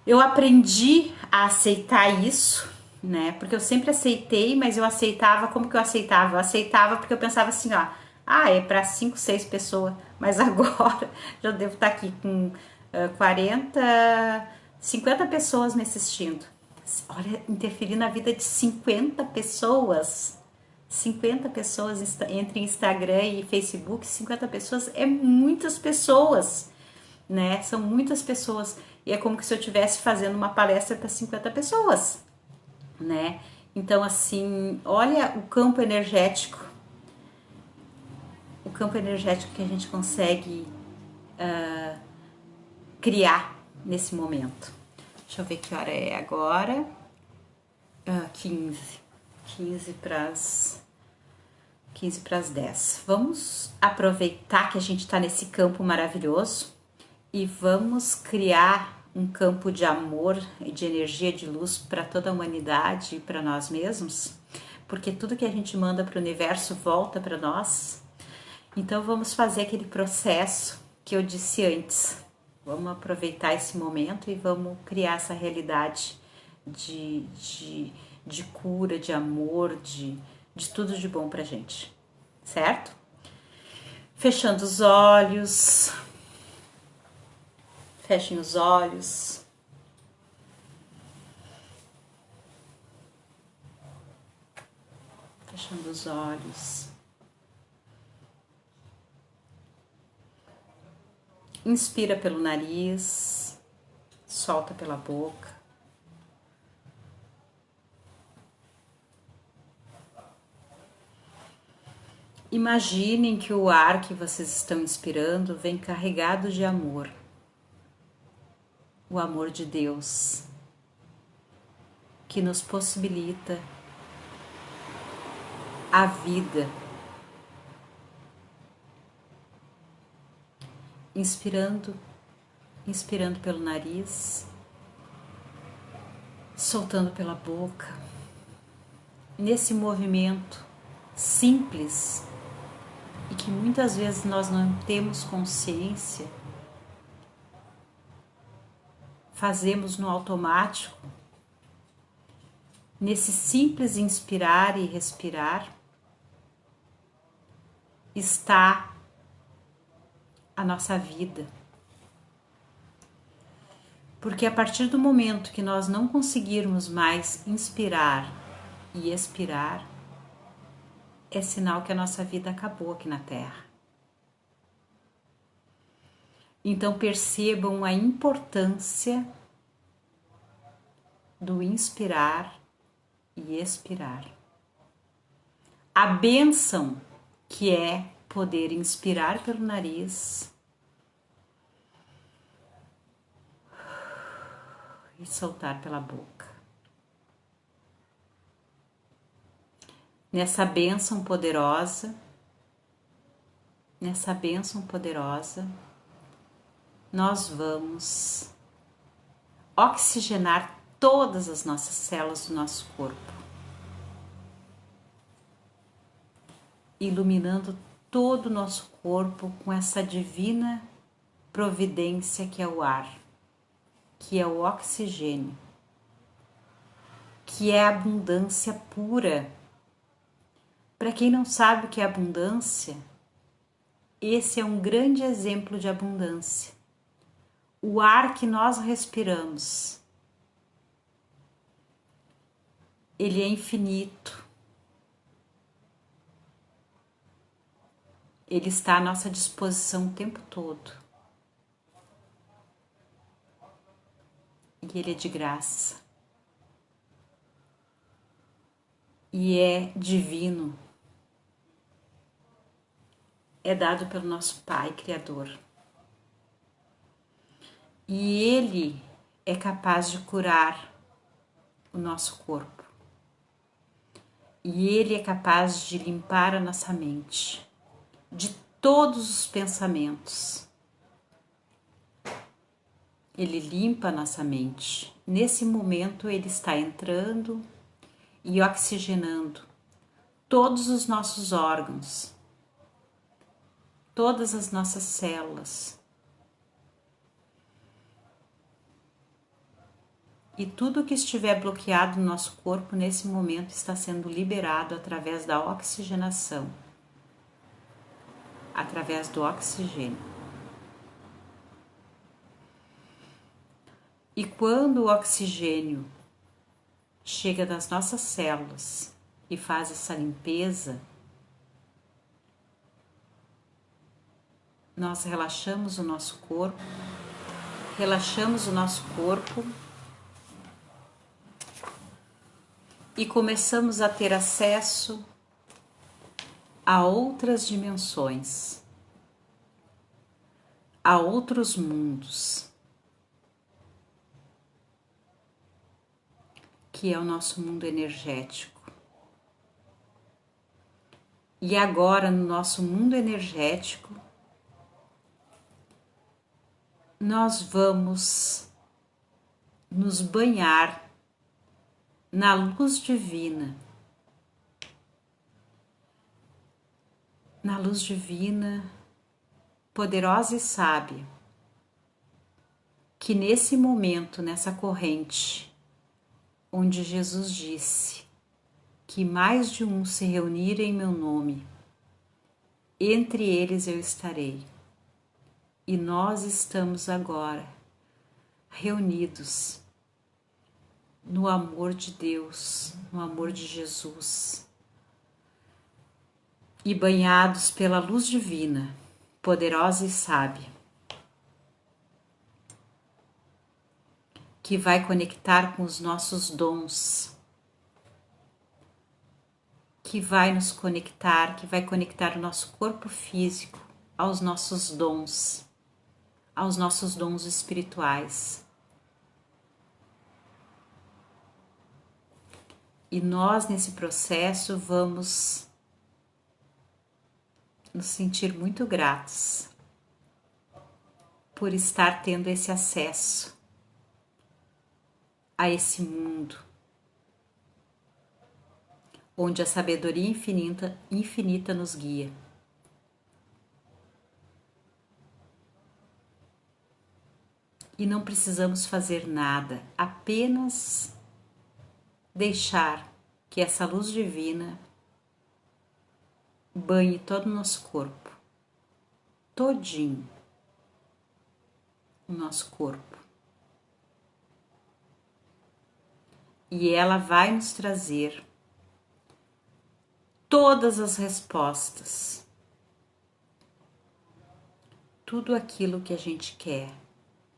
eu aprendi a aceitar isso, né? Porque eu sempre aceitei, mas eu aceitava, como que eu aceitava? Eu aceitava porque eu pensava assim, ó, ah, é para 5, 6 pessoas, mas agora já devo estar aqui com 40, 50 pessoas me assistindo. Olha, interferir na vida de 50 pessoas. 50 pessoas entre Instagram e Facebook, 50 pessoas é muitas pessoas, né? São muitas pessoas. E é como se eu estivesse fazendo uma palestra para 50 pessoas, né? Então, assim, olha o campo energético que a gente consegue criar nesse momento. Deixa eu ver que hora é agora. 15. 15 para as 10. Vamos aproveitar que a gente está nesse campo maravilhoso e vamos criar um campo de amor e de energia de luz para toda a humanidade e para nós mesmos, porque tudo que a gente manda para o universo volta para nós. Então vamos fazer aquele processo que eu disse antes. Vamos aproveitar esse momento e vamos criar essa realidade de cura, de amor, de tudo de bom pra gente, certo? Fechando os olhos, fechem os olhos. Fechando os olhos. Inspira pelo nariz, solta pela boca. Imaginem que o ar que vocês estão inspirando vem carregado de amor. O amor de Deus, que nos possibilita a vida. Inspirando pelo nariz, soltando pela boca. Nesse movimento simples e que muitas vezes nós não temos consciência, fazemos no automático. Nesse simples inspirar e respirar está a nossa vida. Porque a partir do momento que nós não conseguirmos mais inspirar e expirar, é sinal que a nossa vida acabou aqui na Terra. Então percebam a importância do inspirar e expirar. A bênção que é poder inspirar pelo nariz e soltar pela boca. Nessa bênção poderosa, nós vamos oxigenar todas as nossas células do nosso corpo, iluminando todo o nosso corpo com essa divina providência que é o ar, que é o oxigênio, que é a abundância pura. Para quem não sabe o que é abundância, esse é um grande exemplo de abundância. O ar que nós respiramos, ele é infinito. Ele está à nossa disposição o tempo todo. E ele é de graça. E é divino. É dado pelo nosso Pai Criador. E ele é capaz de curar o nosso corpo. E ele é capaz de limpar a nossa mente de todos os pensamentos. Ele limpa a nossa mente. Nesse momento ele está entrando e oxigenando todos os nossos órgãos, todas as nossas células. E tudo que estiver bloqueado no nosso corpo nesse momento está sendo liberado através da oxigenação, através do oxigênio. E quando o oxigênio chega nas nossas células e faz essa limpeza, nós relaxamos o nosso corpo, e começamos a ter acesso a outras dimensões, a outros mundos, que é o nosso mundo energético. E agora, no nosso mundo energético, nós vamos nos banhar na luz divina, poderosa e sábia, que nesse momento, nessa corrente, onde Jesus disse que mais de um se reunirem em meu nome, entre eles eu estarei. E nós estamos agora reunidos no amor de Deus, no amor de Jesus, e banhados pela luz divina, poderosa e sábia, que vai conectar com os nossos dons, que vai nos conectar, que vai conectar o nosso corpo físico aos nossos dons espirituais. E nós, nesse processo, vamos nos sentir muito gratos por estar tendo esse acesso a esse mundo, onde a sabedoria infinita nos guia. E não precisamos fazer nada, apenas deixar que essa luz divina banhe todo o nosso corpo, todinho o nosso corpo. e ela vai nos trazer todas as respostas, tudo aquilo que a gente quer,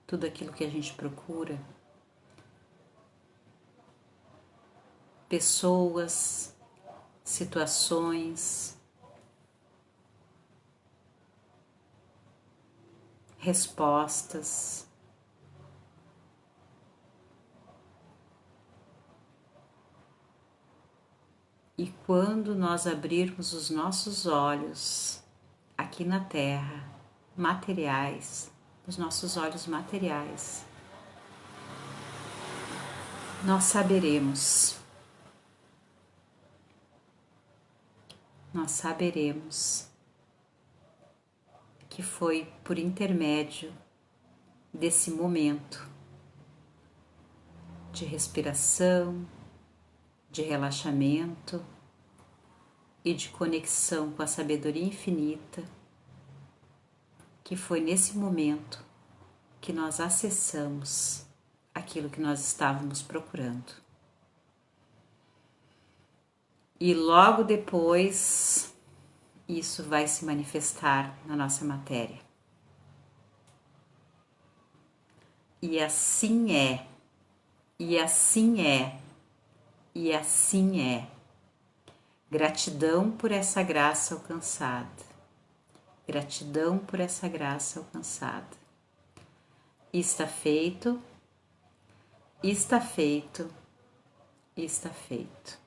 tudo aquilo que a gente procura, pessoas, situações, respostas. E quando nós abrirmos os nossos olhos aqui na Terra, materiais, os nossos olhos materiais, nós saberemos que foi por intermédio desse momento de respiração, de relaxamento e de conexão com a sabedoria infinita, que foi nesse momento que nós acessamos aquilo que nós estávamos procurando. E logo depois, isso vai se manifestar na nossa matéria. E assim é, e assim é, e assim é. Gratidão por essa graça alcançada. Gratidão por essa graça alcançada. Está feito, está feito, está feito.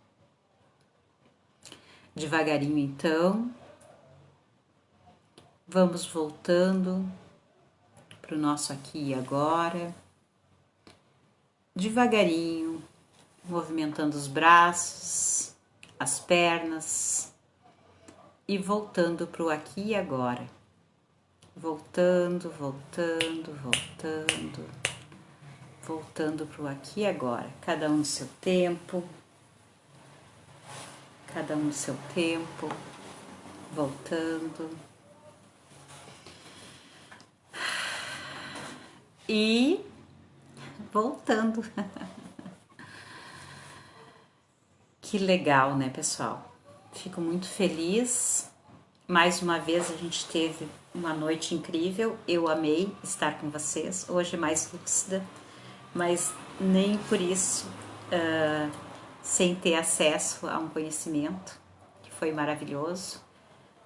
Devagarinho então, vamos voltando para o nosso aqui e agora. Devagarinho, movimentando os braços, as pernas e voltando para o aqui e agora. Voltando, voltando, voltando, voltando para o aqui e agora. Cada um no seu tempo, cada um no seu tempo, voltando. E voltando. Que legal, né, pessoal? Fico muito feliz. Mais uma vez a gente teve uma noite incrível. Eu amei estar com vocês. Hoje mais lúcida, mas nem por isso sem ter acesso a um conhecimento que foi maravilhoso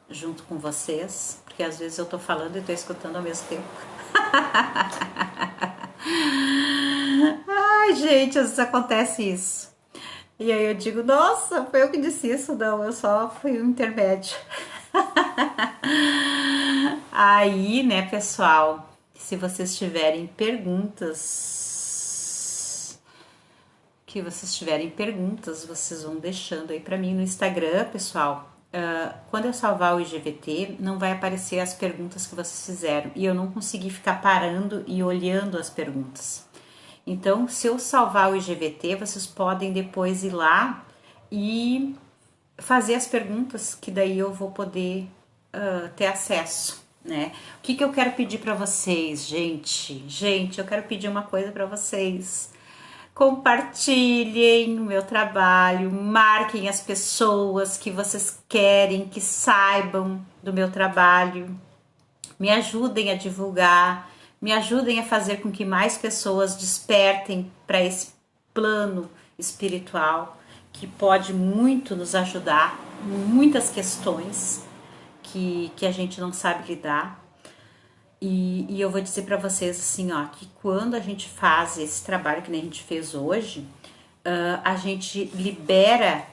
junto com vocês, porque às vezes eu tô falando e tô escutando ao mesmo tempo. Ai, gente, às vezes acontece isso. E aí eu digo, nossa, foi eu que disse isso? Não, eu só fui um intermédio. Aí, né, pessoal, se vocês tiverem perguntas, vocês vão deixando aí pra mim no Instagram, pessoal. Quando eu salvar o IGVT, não vai aparecer as perguntas que vocês fizeram. E eu não consegui ficar parando e olhando as perguntas. Então, se eu salvar o IGVT, vocês podem depois ir lá e fazer as perguntas, que daí eu vou poder ter acesso, né? O que eu quero pedir para vocês, gente? Gente, eu quero pedir uma coisa para vocês. Compartilhem o meu trabalho, marquem as pessoas que vocês querem que saibam do meu trabalho, me ajudem a divulgar, me ajudem a fazer com que mais pessoas despertem para esse plano espiritual que pode muito nos ajudar em muitas questões que a gente não sabe lidar. E eu vou dizer para vocês assim, ó, que quando a gente faz esse trabalho que nem a gente fez hoje, a gente libera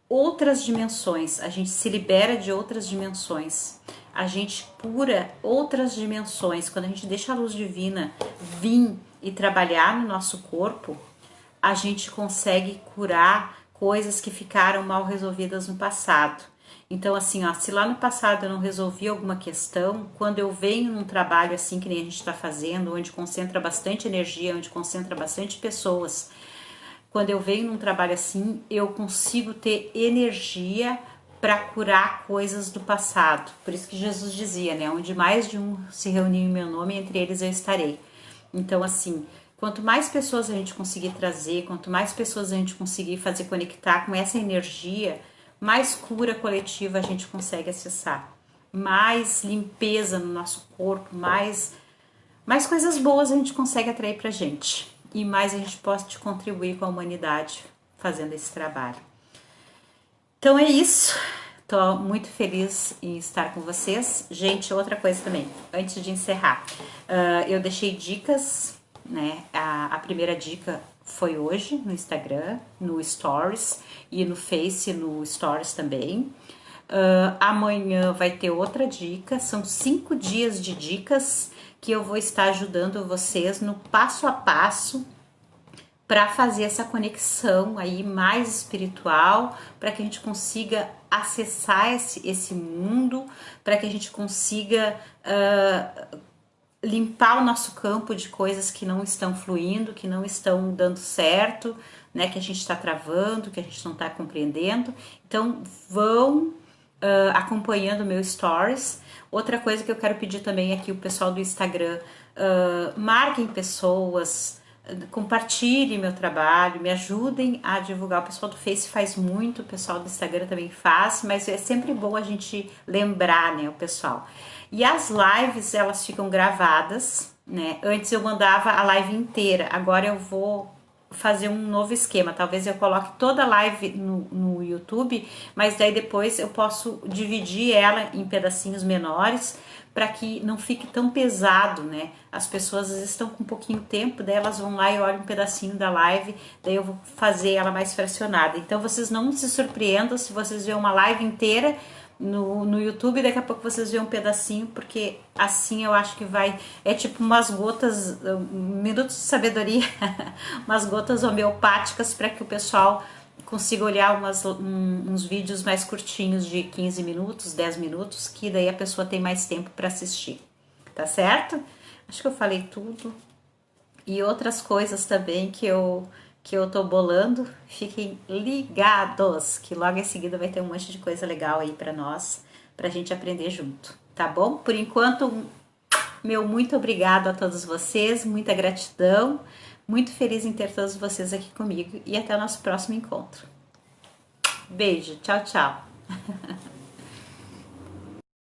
outras dimensões, a gente se libera de outras dimensões, a gente cura outras dimensões. Quando a gente deixa a luz divina vir e trabalhar no nosso corpo, a gente consegue curar coisas que ficaram mal resolvidas no passado. Então, assim, ó, se lá no passado eu não resolvi alguma questão, quando eu venho num trabalho assim que nem a gente está fazendo, onde concentra bastante energia, onde concentra bastante pessoas, quando eu venho num trabalho assim, eu consigo ter energia para curar coisas do passado. Por isso que Jesus dizia, né, onde mais de um se reunir em meu nome, entre eles eu estarei. Então, assim, Quanto mais pessoas a gente conseguir trazer, quanto mais pessoas a gente conseguir fazer conectar com essa energia, mais cura coletiva a gente consegue acessar, mais limpeza no nosso corpo, mais coisas boas a gente consegue atrair pra gente e mais a gente pode contribuir com a humanidade fazendo esse trabalho. Então é isso. Tô muito feliz em estar com vocês. Gente, outra coisa também, antes de encerrar, eu deixei dicas, né? A primeira dica foi hoje no Instagram, no Stories e no Face, no Stories também. Amanhã vai ter outra dica, são 5 dias de dicas que eu vou estar ajudando vocês no passo a passo para fazer essa conexão aí mais espiritual, para que a gente consiga acessar esse mundo, para que a gente consiga limpar o nosso campo de coisas que não estão fluindo, que não estão dando certo, né? Que a gente está travando, que a gente não está compreendendo. Então vão acompanhando meu stories. Outra coisa que eu quero pedir também aqui o pessoal do Instagram, marquem pessoas, compartilhem meu trabalho, me ajudem a divulgar. O pessoal do Face faz muito, o pessoal do Instagram também faz, mas é sempre bom a gente lembrar, né, o pessoal. E as lives, elas ficam gravadas, né? Antes eu mandava a live inteira, agora eu vou fazer um novo esquema. Talvez eu coloque toda a live no YouTube, mas daí depois eu posso dividir ela em pedacinhos menores para que não fique tão pesado, né? As pessoas às vezes estão com um pouquinho tempo, daí elas vão lá e olham um pedacinho da live, daí eu vou fazer ela mais fracionada. Então vocês não se surpreendam se vocês verem uma live inteira no YouTube, daqui a pouco vocês veem um pedacinho, porque assim eu acho que vai, é tipo umas gotas, minutos de sabedoria, umas gotas homeopáticas para que o pessoal consiga olhar uns vídeos mais curtinhos de 15 minutos, 10 minutos, que daí a pessoa tem mais tempo para assistir, tá certo? Acho que eu falei tudo. E outras coisas também que eu tô bolando, fiquem ligados, que logo em seguida vai ter um monte de coisa legal aí pra nós, pra gente aprender junto, tá bom? Por enquanto, meu muito obrigado a todos vocês, muita gratidão, muito feliz em ter todos vocês aqui comigo e até o nosso próximo encontro. Beijo, tchau, tchau.